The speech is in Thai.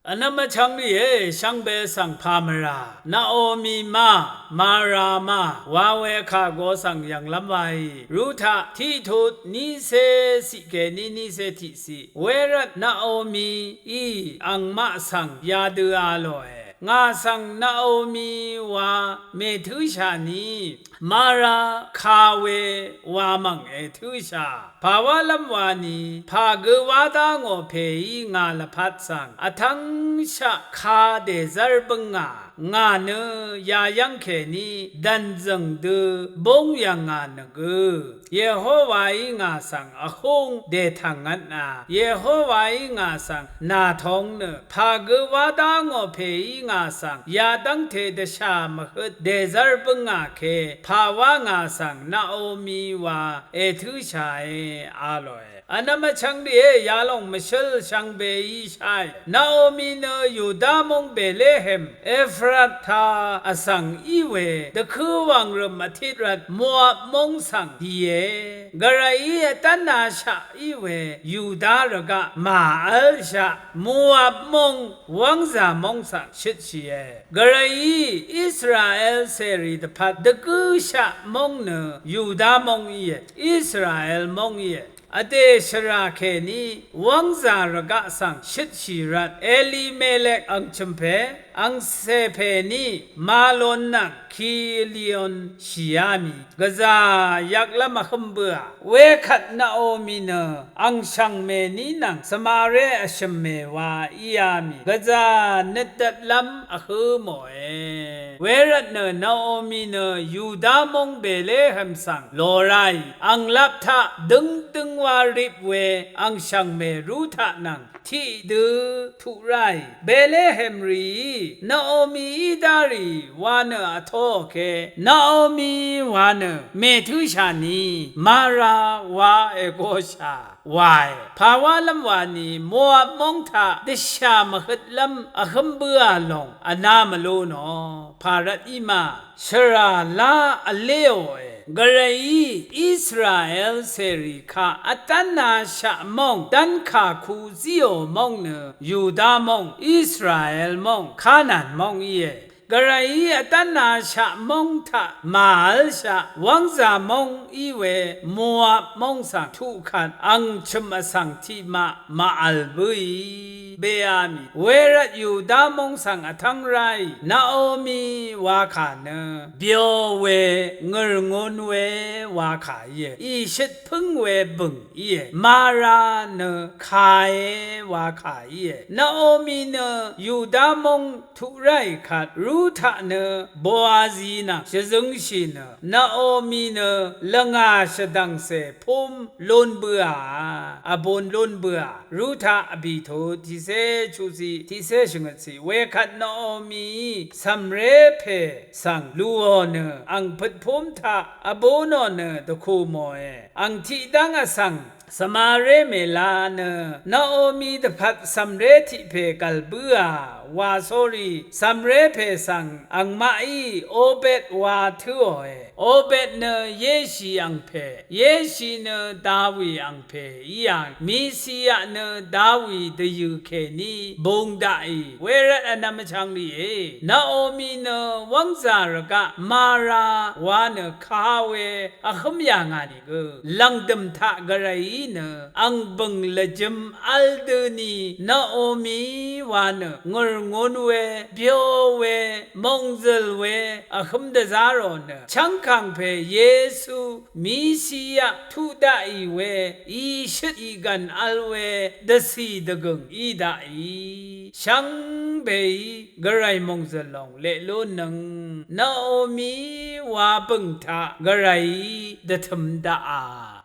อันนั้นมาช่างดิช่างเบสังพามรานาโอมีมารามา วาเวคาโกสังยังลำไวรู้ทะที่ทุดนิเซสิเกนิเซทิสิเวรัตนาโอมีอังมาสังยาดูอาโลเองาสังนาโอมีวาเมทุชานีมาราคาเววามังทุชาภาวะลำวานีภาเกวาตางอเพยงาลพัดสังอทังชะคาเดซาร์บังงาเนยายังเคนีดันจังเดบงยังงานเกเยโฮวาอิงาสังอคงเดทังงันนาเยโฮวาอิงาสังนาทองเนภาเกวาตางอเพยงาสังยาดังเทเดชามหดเดซาร์บังเคภาวะงาสังนาโอมีวาทุชาอาลอยอันนั้นมาช่างดียาลงมิเชลช่างเบย์ใช่นาโอมีเนยูดามงเบเลเฮมเอฟรัตาอสังอีเวเดคือวังรมทิรัตมัวมงสังดีเอกระไรตันนาชาอีเวยูดารกะมาอัลชามัวมงวังซามงสังชิดเชียกระไรอิสราเอลเซรีดพัดเดคือชามงเนยูดามงอีอิสราเอลมงอีอเดชราเคนีวังซารกะสังชิดชีรัตเอลีเมเลกอังชมเพอังเซเพนีมาลอนนักคีลียอนชิยามีกะซายักละมะคมเบือเวขัดนาโอมีเนอังชังเมนีนังสมาเรอชมเมวาอียามีกะซาเนตัดลัมอะคือโมเอเวรัตเนนาโอมีเนยูดามงเบเลหัมสังโลไรอังลับทะดึงวาริบเวอังชังเมรูทะนังที่ดูทุไรเบเลเฮมรีนาโอมีดารีวานอโทเคนาโอมีวานเมทุชานีมาราวาเอโกชาวายภาวะลำวานีมัวมงทาดิชามขดลำอคมเบือลงอนามโลนอภารัตอิมาชราลาอเลโอกระไรอิสราเอลเซริคาอัตันนาชะมงดันคาคูซิโอมงเนยูดามงอิสราเอลมงคานันมงเยกระไรตันนาชะมงทะมาลชะวังซามงอีเวมัวมงสังทุขันอังชมสังทิมาอัลบุยเบียมีเวรัตยูดามงสังอทังไรนาโอมีวาขาเนเบียวเวเงรงนเววาขาเยอีชิดพึ่งเวบึงเยมาราเนขาย วาขายนาโอมีเนยูดามงทุไรขัดรู้ทะเนบัวซีนะชะซึงชินนาโอมีเนละงาชะดังเสพุมลุนเบืออบนลุนเบือรู้ทะอบิโททิเซชูซีทิเซชงสีเวขัดนาโอมีสัมเรเพสังลูโอเนอังพัดพุมทะอบโนเนตะคูโมเออังทิดังอสังสมาเรเมลานนาโอมีดพัดสัมเรทิเพกัลเบือวาโซรีสัมเรเพสังอังมาอีโอเบตวาทัวโอเบตเนเยชีอังเพเยชีเนดาวีอังเพยังมิซียเนดาวีเดยูเคนีบงดาอีเวรตอนามชังลีนาโอมีเนวังซารกะมารา วานคาเวอขมยางานีกลังดมทะกระไรเนอังบังละจมอัลเดนีนาโอมีวานงรงนเวเบียวเวมงซลเวอขมเดซารอนชังคังเพเยซูมิซียะทุดาอีเวอีชิดอีกันอัลเวดสีดกงอีดาอีชังเบยกระไรมงซลองเลโลนังนาโอมีวาบึงทะกระไรเดทมดา